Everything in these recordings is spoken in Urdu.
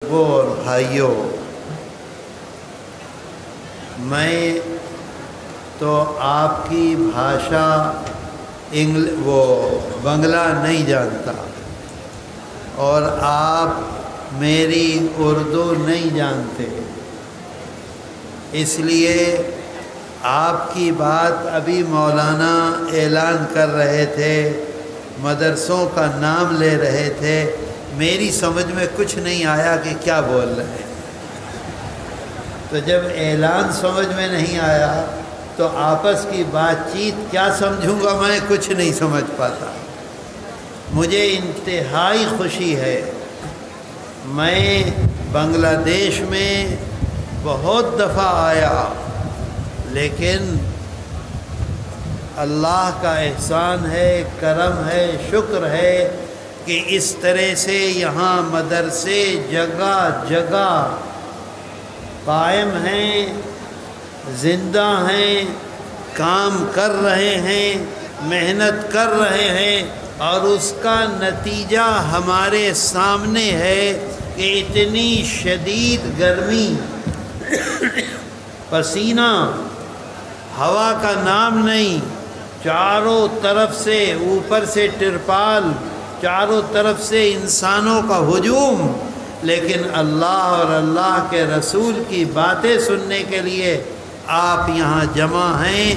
اور بھائیوں، میں تو آپ کی بھاشا بنگلہ نہیں جانتا اور آپ میری اردو نہیں جانتے، اس لیے آپ کی بات ابھی مولانا اعلان کر رہے تھے، مدرسوں کا نام لے رہے تھے، میری سمجھ میں کچھ نہیں آیا کہ کیا بول رہے ہیں۔ تو جب اعلان سمجھ میں نہیں آیا تو آپس کی بات چیت کیا سمجھوں گا، میں کچھ نہیں سمجھ پاتا۔ مجھے انتہائی خوشی ہے، میں بنگلہ دیش میں بہت دفعہ آیا، لیکن اللہ کا احسان ہے، کرم ہے، شکر ہے کہ اس طرح سے یہاں مدرسے جگہ جگہ قائم ہیں، زندہ ہیں، کام کر رہے ہیں، محنت کر رہے ہیں، اور اس کا نتیجہ ہمارے سامنے ہے کہ اتنی شدید گرمی، پسینہ، ہوا کا نام نہیں، چاروں طرف سے، اوپر سے ترپال، چاروں طرف سے انسانوں کا ہجوم، لیکن اللہ اور اللہ کے رسول کی باتیں سننے کے لیے آپ یہاں جمع ہیں،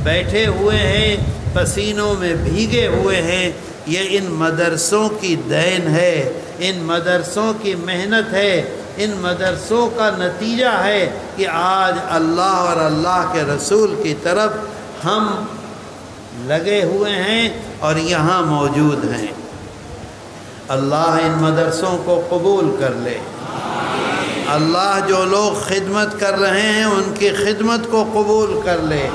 بیٹھے ہوئے ہیں، پسینوں میں بھیگے ہوئے ہیں۔ یہ ان مدرسوں کی دین ہے، ان مدرسوں کی محنت ہے، ان مدرسوں کا نتیجہ ہے کہ آج اللہ اور اللہ کے رسول کی طرف ہم لگے ہوئے ہیں اور یہاں موجود ہیں۔ اللہ ان مدرسوں کو قبول کر لے، اللہ جو لوگ خدمت کر رہے ہیں ان کی خدمت کو قبول کر لے،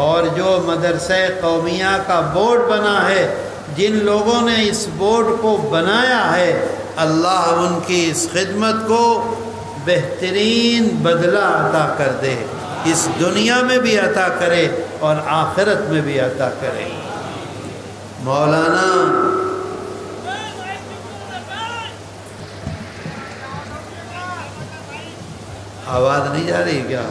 اور جو مدرسہ قومیہ کا بورڈ بنا ہے، جن لوگوں نے اس بورڈ کو بنایا ہے، اللہ ان کی اس خدمت کو بہترین بدلہ عطا کر دے، اس دنیا میں بھی عطا کرے اور آخرت میں بھی عطا کرے۔ مولانا آواز نہیں جا رہی کیا؟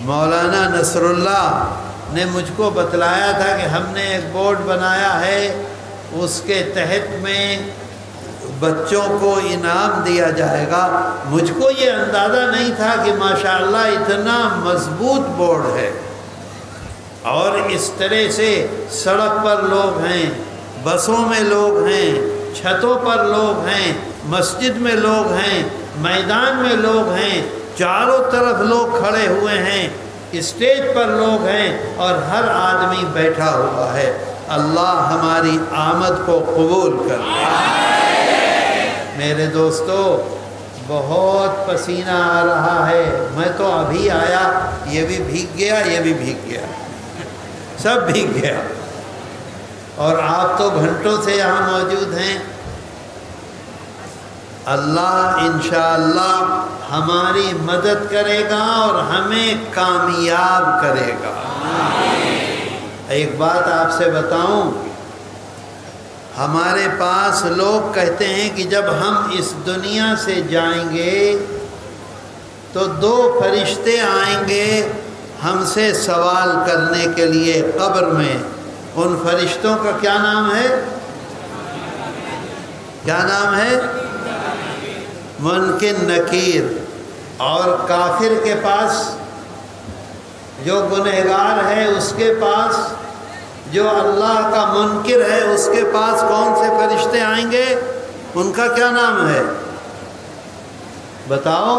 مولانا نصر اللہ نے مجھ کو بتلایا تھا کہ ہم نے ایک بورڈ بنایا ہے، اس کے تحت میں بچوں کو انعام دیا جائے گا۔ مجھ کو یہ اندازہ نہیں تھا کہ ماشاءاللہ اتنا مضبوط بورڈ ہے، اور اس طرح سے سڑک پر لوگ ہیں، بسوں میں لوگ ہیں، چھتوں پر لوگ ہیں، مسجد میں لوگ ہیں، میدان میں لوگ ہیں، چاروں طرف لوگ کھڑے ہوئے ہیں، اسٹیج پر لوگ ہیں، اور ہر آدمی بیٹھا ہوا ہے۔ اللہ ہماری آمد کو قبول کر لے۔ میرے دوستو، بہت پسینہ آ رہا ہے، میں تو ابھی آیا، یہ بھی بھیگ گیا، یہ بھی بھیگ گیا، سب بھیگ گیا، اور آپ تو گھنٹوں سے یہاں موجود ہیں۔ اللہ انشاءاللہ ہماری مدد کرے گا اور ہمیں کامیاب کرے گا۔ ایک بات آپ سے بتاؤں، ہمارے پاس لوگ کہتے ہیں کہ جب ہم اس دنیا سے جائیں گے تو 2 فرشتے آئیں گے ہم سے سوال کرنے کے لیے قبر میں۔ ان فرشتوں کا کیا نام ہے؟ کیا نام ہے؟ منکر نکیر۔ اور کافر کے پاس، جو گنہگار ہے اس کے پاس، جو اللہ کا منکر ہے اس کے پاس کون سے فرشتے آئیں گے؟ ان کا کیا نام ہے؟ بتاؤ۔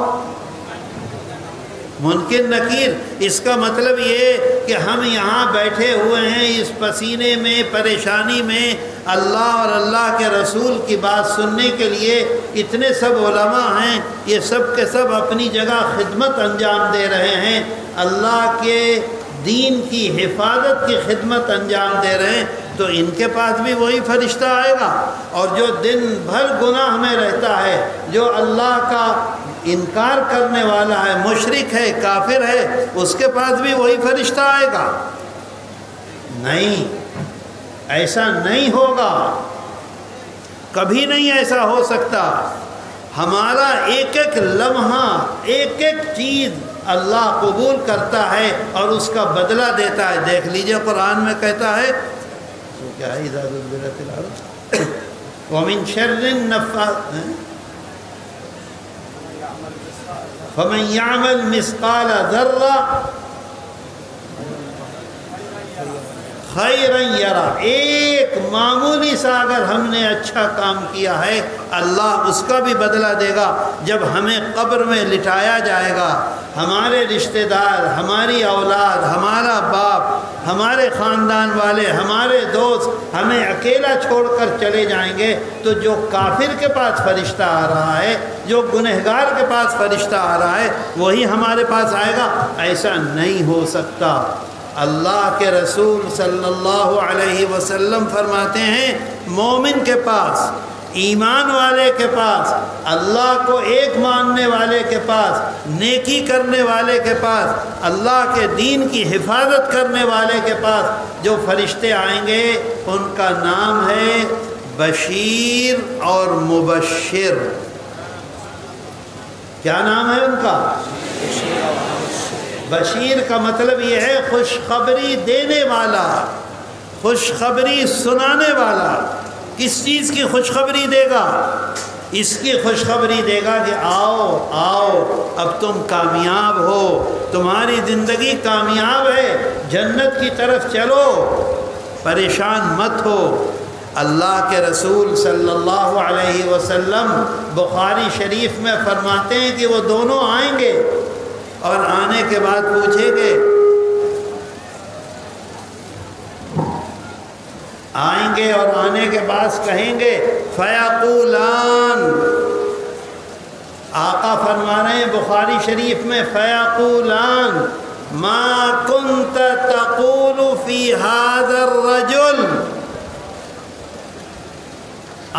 منکر نکیر۔ اس کا مطلب یہ کہ ہم یہاں بیٹھے ہوئے ہیں اس پسینے میں، پریشانی میں، اللہ اور اللہ کے رسول کی بات سننے کے لیے اتنے سب علماء ہیں، یہ سب کے سب اپنی جگہ خدمت انجام دے رہے ہیں، اللہ کے دین کی حفاظت کی خدمت انجام دے رہے ہیں، تو ان کے پاس بھی وہی فرشتہ آئے گا۔ اور جو دن بھر گناہ میں رہتا ہے، جو اللہ کا انکار کرنے والا ہے، مشرک ہے، کافر ہے، اس کے پاس بھی وہی فرشتہ آئے گا؟ نہیں، ایسا نہیں ہوگا۔ کبھی نہیں ایسا ہو سکتا. ہمارا ایک ایک لمحہ، ایک ایک چیز اللہ قبول کرتا ہے اور اس کا بدلہ دیتا ہے. دیکھ لیجئے قرآن میں کہتا ہے تو کیا ہے، اذا زلزلت الارض ومن شر النفاثات فمن يعمل مثقال ذرة خیرا یرا. ایک معمولی سا اگر ہم نے اچھا کام کیا ہے اللہ اس کا بھی بدلہ دے گا. جب ہمیں قبر میں لٹایا جائے گا، ہمارے رشتہ دار، ہماری اولاد، ہمارا باپ، ہمارے خاندان والے، ہمارے دوست ہمیں اکیلا چھوڑ کر چلے جائیں گے، تو جو کافر کے پاس فرشتہ آ رہا ہے، جو گنہگار کے پاس فرشتہ آ رہا ہے، وہی ہمارے پاس آئے گا؟ ایسا نہیں ہو سکتا. اللہ کے رسول صلی اللہ علیہ وسلم فرماتے ہیں مومن کے پاس، ایمان والے کے پاس، اللہ کو ایک ماننے والے کے پاس، نیکی کرنے والے کے پاس، اللہ کے دین کی حفاظت کرنے والے کے پاس جو فرشتے آئیں گے ان کا نام ہے بشیر اور مبشر. کیا نام ہے ان کا؟ بشیر کا مطلب یہ ہے خوشخبری دینے والا، خوشخبری سنانے والا. کس چیز کی خوشخبری دے گا؟ اس کی خوشخبری دے گا کہ آؤ آؤ اب تم کامیاب ہو، تمہاری زندگی کامیاب ہے، جنت کی طرف چلو، پریشان مت ہو. اللہ کے رسول صلی اللہ علیہ وسلم بخاری شریف میں فرماتے ہیں کہ وہ دونوں آئیں گے اور آنے کے بعد پوچھیں گے، آئیں گے اور آنے کے بعد کہیں گے فیقولان. آقا فرما رہے ہیں بخاری شریف میں فیقولان ما کنت تقول فی هذا الرجل.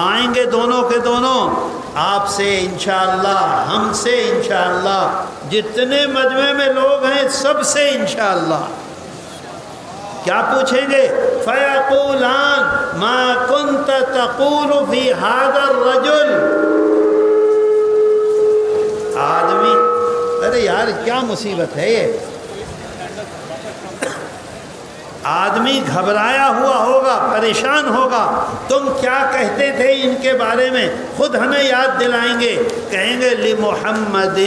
آئیں گے دونوں کے دونوں آپ سے انشاءاللہ، ہم سے انشاءاللہ، جتنے مجمع میں لوگ ہیں سب سے انشاءاللہ. کیا پوچھیں گے؟ فَيَقُولَانَ مَا كُنْتَ تَقُولُ فِي هَذَا الرَّجُلِ. آدمی، ارے یار کیا مصیبت ہے یہ. آدمی گھبرایا ہوا ہوگا، پریشان ہوگا. تم کیا کہتے تھے ان کے بارے میں؟ خود ہمیں یاد دلائیں گے، کہیں گے لِمُحَمَّدٍ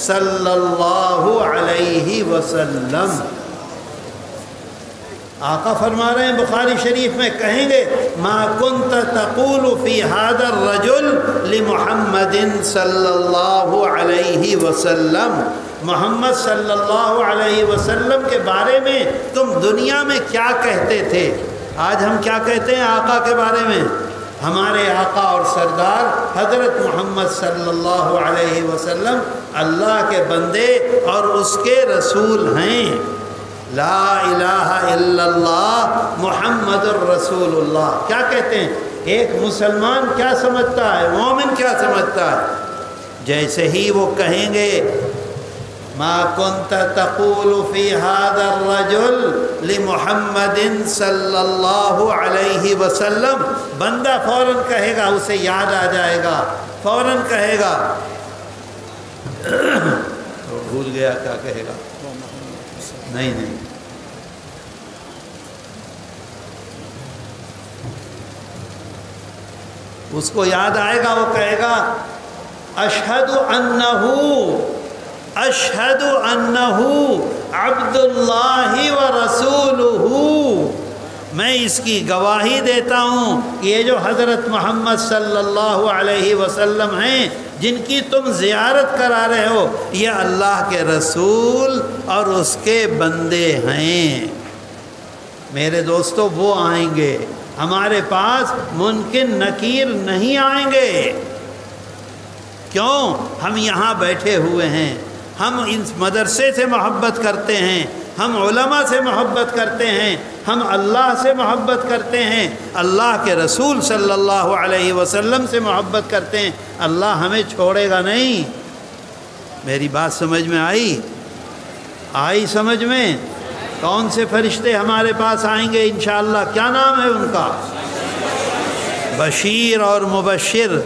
صلی اللہ علیہ وسلم. آقا فرما رہے ہیں بخاری شریف میں کہیں گے ما کنت تقول فی هذا الرجل لمحمد صلی اللہ علیہ وسلم. محمد صلی اللہ علیہ وسلم کے بارے میں تم دنیا میں کیا کہتے تھے؟ آج ہم کیا کہتے ہیں آقا کے بارے میں؟ ہمارے آقا اور سردار حضرت محمد صلی اللہ علیہ وسلم اللہ کے بندے اور اس کے رسول ہیں. لا الہ الا اللہ محمد الرسول اللہ. کیا کہتے ہیں؟ ایک مسلمان کیا سمجھتا ہے، مومن کیا سمجھتا ہے؟ جیسے ہی وہ کہیں گے ما کنت تقول فی هذا الرجل لمحمد صلی اللہ علیہ وسلم، بندہ فوراً کہے گا، اسے یاد آ جائے گا، فوراً کہے گا. بھول گیا کیا کہے گا؟ نہیں اس کو یاد آئے گا، وہ کہے گا اشہد انہ عبد اللہ و رسولہ. میں اس کی گواہی دیتا ہوں کہ یہ جو حضرت محمد صلی اللہ علیہ وسلم ہیں جن کی تم زیارت کرا رہے ہو، یہ اللہ کے رسول اور اس کے بندے ہیں. میرے دوستو وہ آئیں گے، ہمارے پاس منکر نکیر نہیں آئیں گے. کیوں؟ ہم یہاں بیٹھے ہوئے ہیں، ہم اس مدرسے سے محبت کرتے ہیں، ہم علماء سے محبت کرتے ہیں، ہم اللہ سے محبت کرتے ہیں، اللہ کے رسول صلی اللہ علیہ وسلم سے محبت کرتے ہیں. اللہ ہمیں چھوڑے گا نہیں. میری بات سمجھ میں آئی سمجھ میں؟ کون سے فرشتے ہمارے پاس آئیں گے انشاءاللہ؟ کیا نام ہے ان کا؟ بشیر اور مبشر۔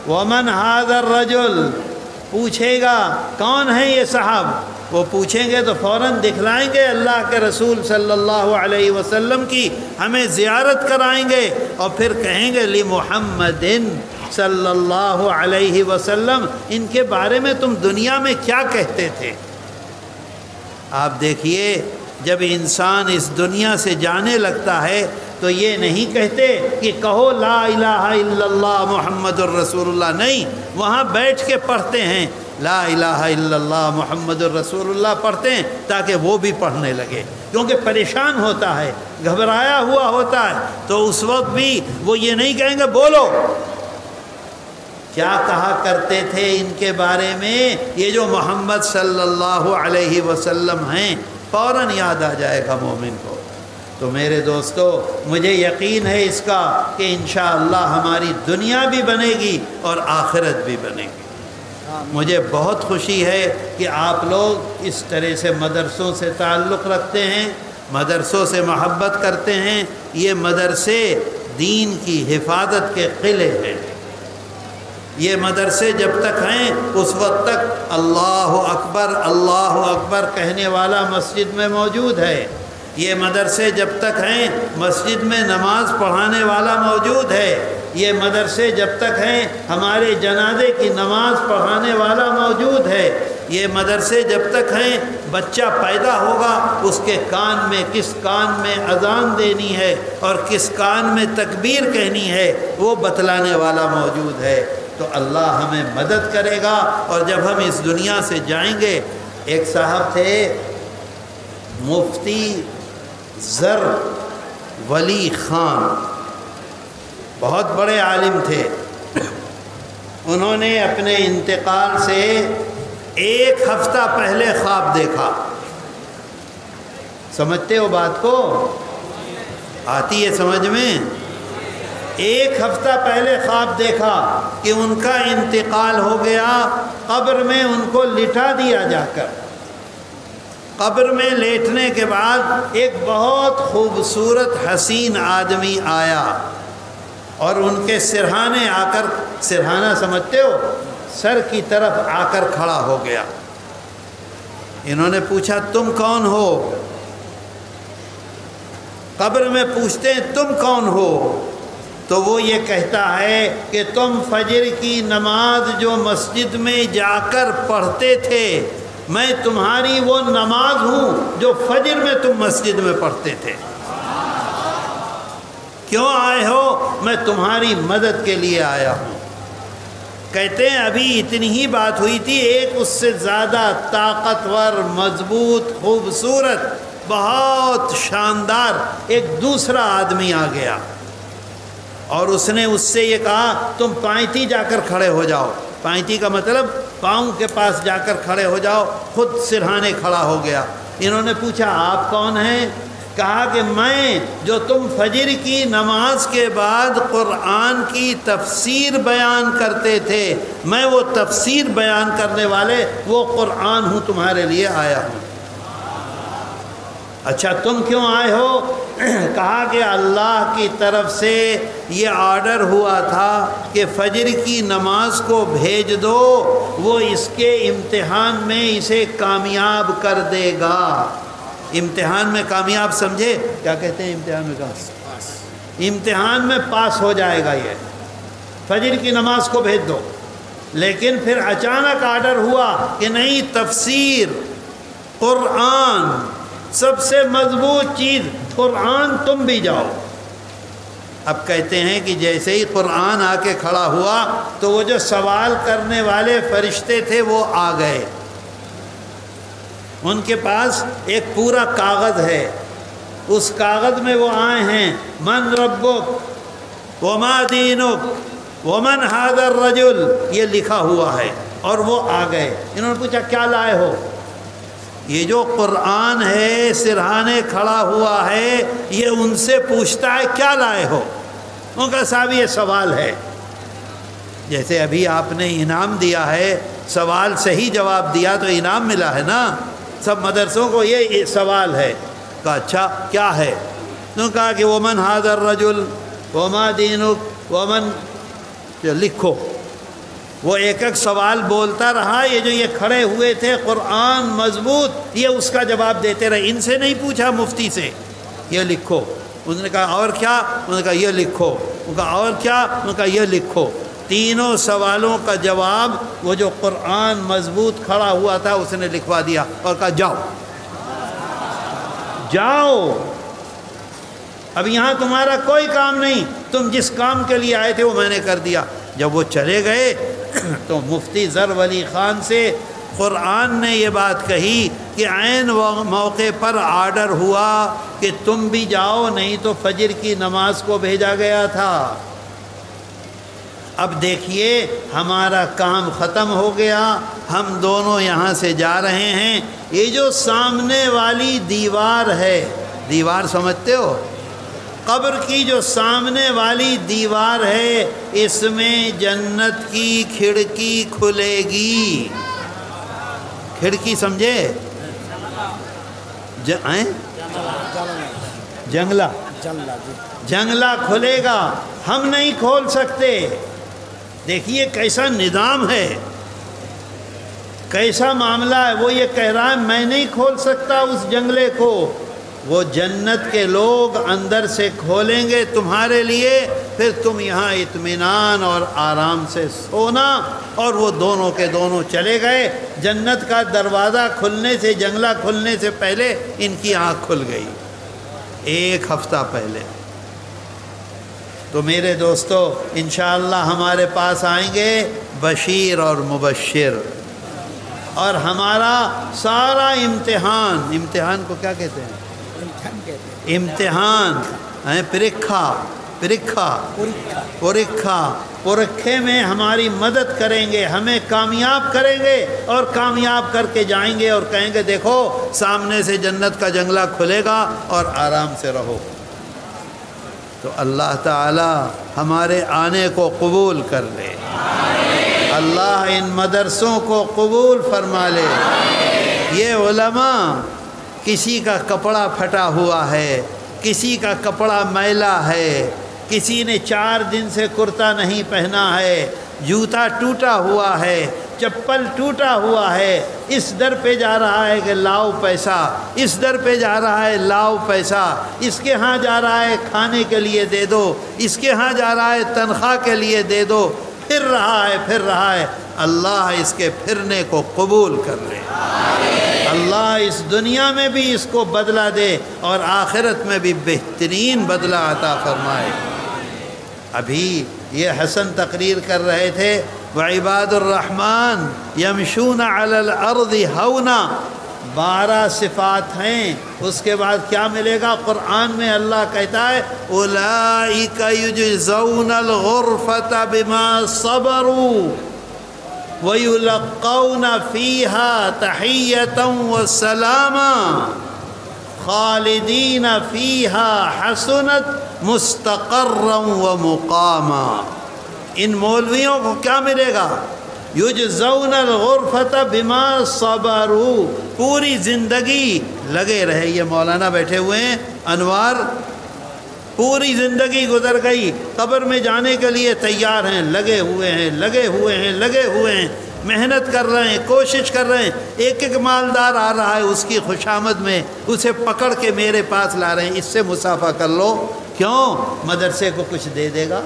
ومن ھذا الرجل، پوچھے گا کون ہے یہ صاحب، وہ پوچھیں گے تو فوراً دکھلائیں گے اللہ کے رسول صلی اللہ علیہ وسلم کی، ہمیں زیارت کرائیں گے، اور پھر کہیں گے لمحمد صلی اللہ علیہ وسلم، ان کے بارے میں تم دنیا میں کیا کہتے تھے۔ آپ دیکھیے جب انسان اس دنیا سے جانے لگتا ہے تو یہ نہیں کہتے کہ کہو لا الہ الا اللہ محمد الرسول اللہ، نہیں، وہاں بیٹھ کے پڑھتے ہیں لا الہ الا اللہ محمد الرسول اللہ پڑھتے ہیں تاکہ وہ بھی پڑھنے لگے، کیونکہ پریشان ہوتا ہے، گھبرایا ہوا ہوتا ہے، تو اس وقت بھی وہ یہ نہیں کہیں گے بولو کیا کہا کرتے تھے ان کے بارے میں، یہ جو محمد صلی اللہ علیہ وسلم ہیں، فوراً یاد آ جائے گا مومن کو۔ تو میرے دوستو، مجھے یقین ہے اس کا کہ انشاءاللہ ہماری دنیا بھی بنے گی اور آخرت بھی بنے گی۔ مجھے بہت خوشی ہے کہ آپ لوگ اس طرح سے مدرسوں سے تعلق رکھتے ہیں، مدرسوں سے محبت کرتے ہیں۔ یہ مدرسے دین کی حفاظت کے قلعے ہیں۔ یہ مدرسے جب تک ہیں اس وقت تک اللہ اکبر کہنے والا مسجد میں موجود ہے۔ یہ مدرسے جب تک ہیں مسجد میں نماز پڑھانے والا موجود ہے۔ یہ مدرسے جب تک ہیں ہمارے جنازے کی نماز پڑھانے والا موجود ہے۔ یہ مدرسے جب تک ہیں بچہ پیدا ہوگا اس کے کان میں کس کان میں اذان دینی ہے اور کس کان میں تکبیر کہنی ہے وہ بتلانے والا موجود ہے۔ تو اللہ ہمیں مدد کرے گا، اور جب ہم اس دنیا سے جائیں گے، ایک صاحب تھے مفتی زر ولی خان، بہت بڑے عالم تھے۔ انہوں نے اپنے انتقال سے 1 ہفتہ پہلے خواب دیکھا۔ سمجھتے ہو بات کو؟ آتی ہے سمجھ میں؟ 1 ہفتہ پہلے خواب دیکھا کہ ان کا انتقال ہو گیا، قبر میں ان کو لٹا دیا جا کر۔ قبر میں لیٹنے کے بعد ایک بہت خوبصورت حسین آدمی آیا اور ان کے سرہانے آ کر، سرہانہ سمجھتے ہو، سر کی طرف آ کر کھڑا ہو گیا۔ انہوں نے پوچھا تم کون ہو؟ قبر میں پوچھتے ہیں تم کون ہو؟ تو وہ یہ کہتا ہے کہ تم فجر کی نماز جو مسجد میں جا کر پڑھتے تھے، میں تمہاری وہ نماز ہوں جو فجر میں تم مسجد میں پڑھتے تھے۔ کیوں آئے ہو؟ میں تمہاری مدد کے لیے آیا ہوں۔ کہتے ہیں ابھی اتنی ہی بات ہوئی تھی، ایک اس سے زیادہ طاقتور، مضبوط، خوبصورت، بہت شاندار ایک دوسرا آدمی آ گیا، اور اس نے اس سے یہ کہا تم پائنتی جا کر کھڑے ہو جاؤ۔ پائنتی کا مطلب پاؤں کے پاس جا کر کھڑے ہو جاؤ۔ خود سرہانے کھڑا ہو گیا۔ انہوں نے پوچھا آپ کون ہیں؟ کہا کہ میں جو تم فجر کی نماز کے بعد قرآن کی تفسیر بیان کرتے تھے، میں وہ تفسیر بیان کرنے والے وہ قرآن ہوں، تمہارے لیے آیا ہوں۔ اچھا تم کیوں آئے ہو؟ کہا کہ اللہ کی طرف سے یہ آرڈر ہوا تھا کہ فجر کی نماز کو بھیج دو، وہ اس کے امتحان میں اسے کامیاب کر دے گا۔ امتحان میں کامیاب سمجھے؟ کیا کہتے ہیں امتحان میں کامیاب؟ امتحان میں پاس ہو جائے گا یہ، فجر کی نماز کو بھیج دو۔ لیکن پھر اچانک آرڈر ہوا کہ نہیں، تفسیر، قرآن، سب سے مضبوط چیز قرآن، تم بھی جاؤ۔ اب کہتے ہیں کہ جیسے ہی قرآن آ کے کھڑا ہوا تو وہ جو سوال کرنے والے فرشتے تھے وہ آ گئے۔ ان کے پاس ایک پورا کاغذ ہے، اس کاغذ میں وہ آئے ہیں من ربک وما دینک ومن ھذا الرجل، یہ لکھا ہوا ہے، اور وہ آ گئے۔ انہوں نے پوچھا کیا لائے ہو؟ یہ جو قرآن ہے سرہانے کھڑا ہوا ہے، یہ ان سے پوچھتا ہے کیا لائے ہو؟ ان کا صاحب یہ سوال ہے، جیسے ابھی آپ نے انعام دیا ہے، سوال صحیح جواب دیا تو انعام ملا ہے نا۔ سب مدرسوں کو یہ سوال ہے۔ کہا اچھا کیا ہے؟ انہوں نے کہا کہ ومن ھذا الرجل وما دینک، ومن لکھو. وہ ایک ایک سوال بولتا رہا. یہ کھڑے ہوئے تھے قرآن مضبوط، یہ اس کا جواب دیتے رہے. ان سے نہیں پوچھا مفتی سے، یہ لکھو. انہوں نے کہا اور کیا؟ انہوں نے کہا یہ لکھو. انہوں نے کہا اور کیا؟ انہوں نے کہا یہ لکھو. تینوں سوالوں کا جواب وہ جو قرآن مضبوط کھڑا ہوا تھا اس نے لکھوا دیا اور کہا جاؤ جاؤ، اب یہاں تمہارا کوئی کام نہیں، تم جس کام کے لیے آئے تھے وہ میں نے کر دیا. جب وہ چلے گئے تو مفتی ظفر ولی خان سے قرآن نے یہ بات کہی کہ عین موقع پر آرڈر ہوا کہ تم بھی جاؤ، نہیں تو فجر کی نماز کو بھیجا گیا تھا. اب دیکھیے ہمارا کام ختم ہو گیا، ہم دونوں یہاں سے جا رہے ہیں. یہ جو سامنے والی دیوار ہے، دیوار سمجھتے ہو؟ قبر کی جو سامنے والی دیوار ہے، اس میں جنت کی کھڑکی کھلے گی. کھڑکی سمجھے؟ جنگلہ کھلے گا، ہم نہیں کھول سکتے. دیکھیے کیسا نظام ہے، کیسا معاملہ ہے. وہ یہ کہہ رہا ہے میں نہیں کھول سکتا اس جنگلے کو. وہ جنت کے لوگ اندر سے کھولیں گے تمہارے لیے، پھر تم یہاں اطمینان اور آرام سے سونا. اور وہ دونوں کے دونوں چلے گئے. جنت کا دروازہ کھلنے سے، جنگلہ کھلنے سے پہلے ان کی آنکھ کھل گئی، 1 ہفتہ پہلے. تو میرے دوستو انشاءاللہ ہمارے پاس آئیں گے بشیر اور مبشر، اور ہمارا سارا امتحان کو کیا کہتے ہیں؟ امتحان ہے، پرکھے میں ہماری مدد کریں گے، ہمیں کامیاب کریں گے اور کامیاب کر کے جائیں گے اور کہیں گے دیکھو سامنے سے جنت کا جنگلہ کھلے گا اور آرام سے رہو. تو اللہ تعالی ہمارے آنے کو قبول کر لے، اللہ ان مدرسوں کو قبول فرما لے. یہ علماء، کسی کا کپڑا پھٹا ہوا ہے، کسی کا کپڑا میلا ہے، کسی نے 4 دن سے کرتا نہیں پہنا ہے، جوتا ٹوٹا ہوا ہے، چپل ٹوٹا ہوا ہے، اس در پہ جا رہا ہے کہ لاؤ پیسہ، اس در پہ جا رہا ہے لاؤ پیسہ، اس کے ہاں جا رہا ہے کھانے کے لیے دے دو، اس کے ہاں جا رہا ہے تنخواہ کے لیے دے دو، پھر رہا ہے. اللہ اس کے پھرنے کو قبول کر لے، اللہ اس دنیا میں بھی اس کو بدلہ دے اور آخرت میں بھی بہترین بدلہ عطا فرمائے. ابھی یہ حسن تقریر کر رہے تھے وعباد الرحمن یمشون علی الارض ہونا، 12 صفات ہیں. اس کے بعد کیا ملے گا؟ قرآن میں اللہ کہتا ہے اولئک یجزون الغرفۃ بما صبروا وَيُلَقَّوْنَ فِيهَا تَحِيَّةً وَسَلَامًا خَالِدِينَ فِيهَا حَسُنَتْ مُسْتَقَرًّا وَمُقَامًا. ان مولویوں کو کیا ملے گا؟ یُجْزَوْنَ الْغُرْفَةَ بِمَا صَبَرُوا، پوری زندگی لگے رہے. یہ مولانا بیٹھے ہوئے ہیں انوار، پوری زندگی گزر گئی، قبر میں جانے کے لیے تیار ہیں، لگے ہوئے ہیں، محنت کر رہے ہیں، کوشش کر رہے ہیں. ایک مالدار آ رہا ہے اس کی خوشامد میں، اسے پکڑ کے میرے پاس لا رہے ہیں، اس سے مسافہ کر لو. کیوں؟ مدرسے کو کچھ دے دے گا،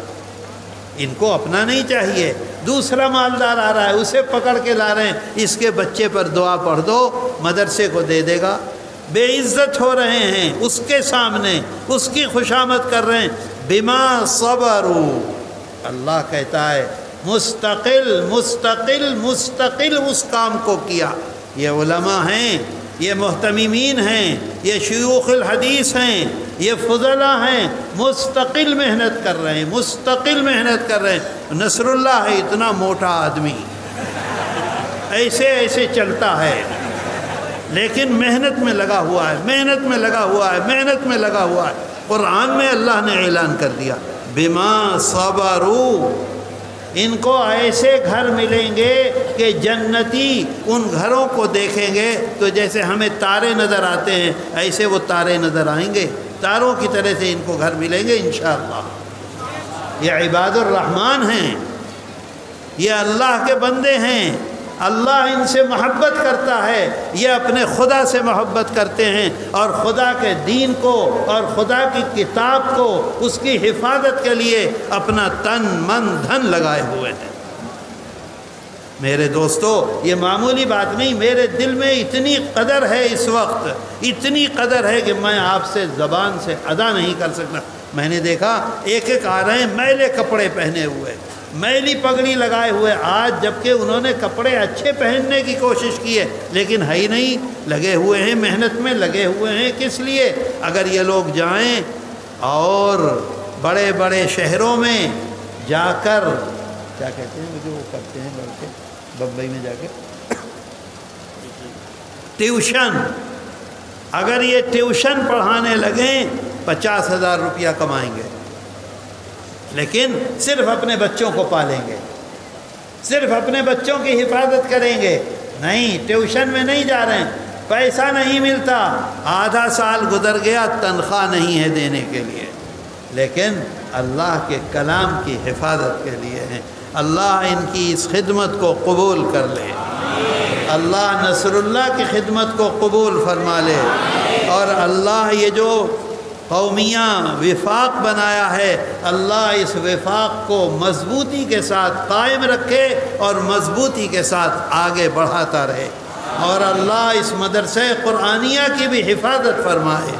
ان کو اپنا نہیں چاہیے. دوسرا مالدار آ رہا ہے، اسے پکڑ کے لا رہے ہیں، اس کے بچے پر دعا پڑھ دو، مدرسے کو دے دے گا. بے عزت ہو رہے ہیں اس کے سامنے، اس کی خوشامد کر رہے ہیں. بما صبروا، اللہ کہتا ہے مستقل اس کام کو کیا. یہ علماء ہیں، یہ محتممین ہیں، یہ شیوخ الحدیث ہیں، یہ فضلاء ہیں، مستقل محنت کر رہے ہیں. نصر اللہ ہے اتنا موٹا آدمی، ایسے چلتا ہے، لیکن محنت میں لگا ہوا ہے. قرآن میں اللہ نے اعلان کر دیا بما صبروا. ان کو ایسے گھر ملیں گے کہ جنتی ان گھروں کو دیکھیں گے تو جیسے ہمیں تارے نظر آتے ہیں ایسے وہ تارے نظر آئیں گے، تاروں کی طرح سے ان کو گھر ملیں گے انشاءاللہ. یہ عباد الرحمن ہیں، یہ اللہ کے بندے ہیں، اللہ ان سے محبت کرتا ہے، یہ اپنے خدا سے محبت کرتے ہیں اور خدا کے دین کو اور خدا کی کتاب کو، اس کی حفاظت کے لیے اپنا تن من دھن لگائے ہوئے ہیں۔ میرے دوستو، یہ معمولی بات نہیں، میرے دل میں اتنی قدر ہے، اس وقت اتنی قدر ہے کہ میں آپ سے زبان سے ادا نہیں کر سکتا۔ میں نے دیکھا ایک ایک آ رہے ہیں میلے کپڑے پہنے ہوئے، میلی پگڑی لگائے ہوئے، آج جبکہ انہوں نے کپڑے اچھے پہننے کی کوشش کی ہے لیکن ہے ہی نہیں، لگے ہوئے ہیں، محنت میں لگے ہوئے ہیں۔ کس لیے؟ اگر یہ لوگ جائیں اور بڑے بڑے شہروں میں جا کر، کیا کہتے ہیں مجھے وہ کرتے ہیں بلکہ بمبئی میں جا کے ٹیوشن، اگر یہ ٹیوشن پڑھانے لگیں 50,000 روپیہ کمائیں گے، لیکن صرف اپنے بچوں کو پالیں گے، صرف اپنے بچوں کی حفاظت کریں گے، نہیں ٹیوشن میں نہیں جا رہے ہیں، پیسہ نہیں ملتا، آدھا سال گزر گیا تنخواہ نہیں ہے دینے کے لیے، لیکن اللہ کے کلام کی حفاظت کے لیے ہیں۔ اللہ ان کی اس خدمت کو قبول کر لے، اللہ نصر اللہ کی خدمت کو قبول فرما لے، اور اللہ یہ جو قومیہ وفاق بنایا ہے، اللہ اس وفاق کو مضبوطی کے ساتھ قائم رکھے اور مضبوطی کے ساتھ آگے بڑھاتا رہے، اور اللہ اس مدرسہ قرآنیہ کی بھی حفاظت فرمائے،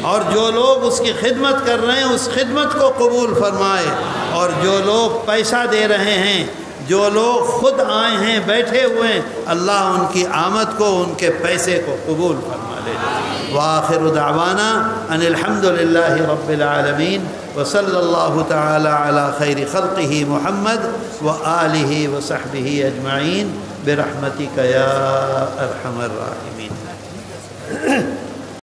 اور جو لوگ اس کی خدمت کر رہے ہیں اس خدمت کو قبول فرمائے، اور جو لوگ پیسہ دے رہے ہیں، جو لوگ خود آئے ہیں بیٹھے ہوئے ہیں، اللہ ان کی آمد کو، ان کے پیسے کو قبول فرما لے۔ وآخر دعوانا ان الحمد للہ رب العالمین، وصلی اللہ تعالی علی خیر خلقہ محمد وآلہ وصحبہ اجمعین برحمتک یا ارحم الراحمین۔